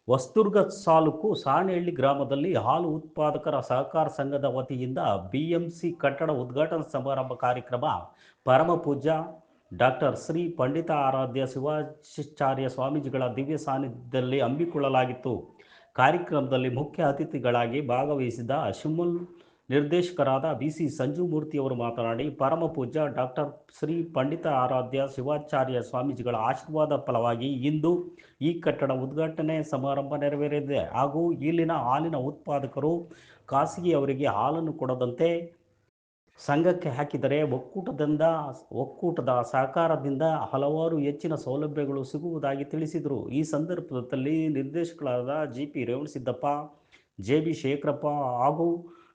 ಹೊಸದುರ್ಗ ತಾಲೂಕು ಸಾಣೇಹಳ್ಳಿ ಗ್ರಾಮದಲ್ಲಿ ಹಾಲು ಉತ್ಪಾದಕರ ಸಹಕಾರ ಸಂಘದ ವತಿಯಿಂದ ಬಿಎಂಸಿ ಕಟ್ಟಡ ಉದ್ಘಾಟನಾ ಸಮಾರಂಭ ಕಾರ್ಯಕ್ರಮ ಪರಮಪೂಜ್ಯ ಡಾಕ್ಟರ್ ಶ್ರೀ ಪಂಡಿತ ಆರಾಧ್ಯ ಶಿವಾಚಾರ್ಯ ಸ್ವಾಮೀಜಿಗಳ ದಿವ್ಯ ಸಾನ್ನಿಧ್ಯದಲ್ಲಿ ಹಮ್ಮಿಕೊಳ್ಳಲಾಗಿತ್ತು. ಕಾರ್ಯಕ್ರಮದಲ್ಲಿ ಮುಖ್ಯ ಅತಿಥಿಗಳಾಗಿ ಭಾಗವಹಿಸಿದ ಶಿಮುಲ್ ನಿರ್ದೇಶಕರಾದ ಬಿಸಿ ಸಂಜುಮೂರ್ತಿಯವರು ಮಾತನಾಡಿ, ಪರಮಪೂಜ್ಯ ಡಾಕ್ಟರ್ ಶ್ರೀ ಪಂಡಿತ ಆರಾಧ್ಯ ಶಿವಾಚಾರ್ಯ ಸ್ವಾಮೀಜಿಗಳ ಆಶೀರ್ವಾದ ಫಲವಾಗಿ ಇಂದು ಈ ಕಟ್ಟಡ ಉದ್ಘಾಟನೆ ಸಮಾರಂಭ ನೆರವೇರಿದೆ ಹಾಗೂ ಇಲ್ಲಿನ ಹಾಲಿನ ಉತ್ಪಾದಕರು ಖಾಸಗಿಯವರಿಗೆ ಹಾಲನ್ನು ಕೊಡದಂತೆ ಸಂಘಕ್ಕೆ ಹಾಕಿದರೆ ಒಕ್ಕೂಟದ ಸಹಕಾರದಿಂದ ಹಲವಾರು ಹೆಚ್ಚಿನ ಸೌಲಭ್ಯಗಳು ಸಿಗುವುದಾಗಿ ತಿಳಿಸಿದರು. ಈ ಸಂದರ್ಭದಲ್ಲಿ ನಿರ್ದೇಶಕರಾದ ಜಿಪಿ ರೇವಣಸಿದ್ದಪ್ಪ, ಜೆಬಿ ಶೇಖರಪ್ಪ ಹಾಗೂ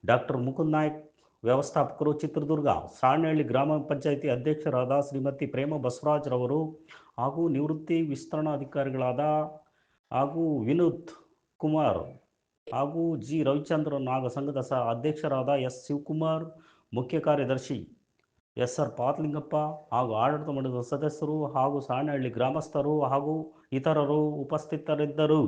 ಡಾಕ್ಟರ್ ಮುಕುಂದ್ ನಾಯ್ಕ್, ವ್ಯವಸ್ಥಾಪಕರು ಚಿತ್ರದುರ್ಗ, ಸಾಣೇಹಳ್ಳಿ ಗ್ರಾಮ ಪಂಚಾಯಿತಿ ಅಧ್ಯಕ್ಷರಾದ ಶ್ರೀಮತಿ ಪ್ರೇಮ ಬಸವರಾಜ್ರವರು ಹಾಗೂ ನಿವೃತ್ತಿ ವಿಸ್ತರಣಾಧಿಕಾರಿಗಳಾದ ಹಾಗೂ ವಿನೋದ್ ಕುಮಾರ್ ಹಾಗೂ ಜಿ ರವಿಚಂದ್ರನ್ ಹಾಗೂ ಸಂಘದ ಅಧ್ಯಕ್ಷರಾದ ಎಸ್ ಶಿವಕುಮಾರ್, ಮುಖ್ಯ ಕಾರ್ಯದರ್ಶಿ ಎಸ್ ಆರ್ ಪಾತ್ಲಿಂಗಪ್ಪ ಹಾಗೂ ಆಡಳಿತ ಮಂಡಳಿಯ ಸದಸ್ಯರು ಹಾಗೂ ಸಾಣೇಹಳ್ಳಿ ಗ್ರಾಮಸ್ಥರು ಹಾಗೂ ಇತರರು ಉಪಸ್ಥಿತರಿದ್ದರು.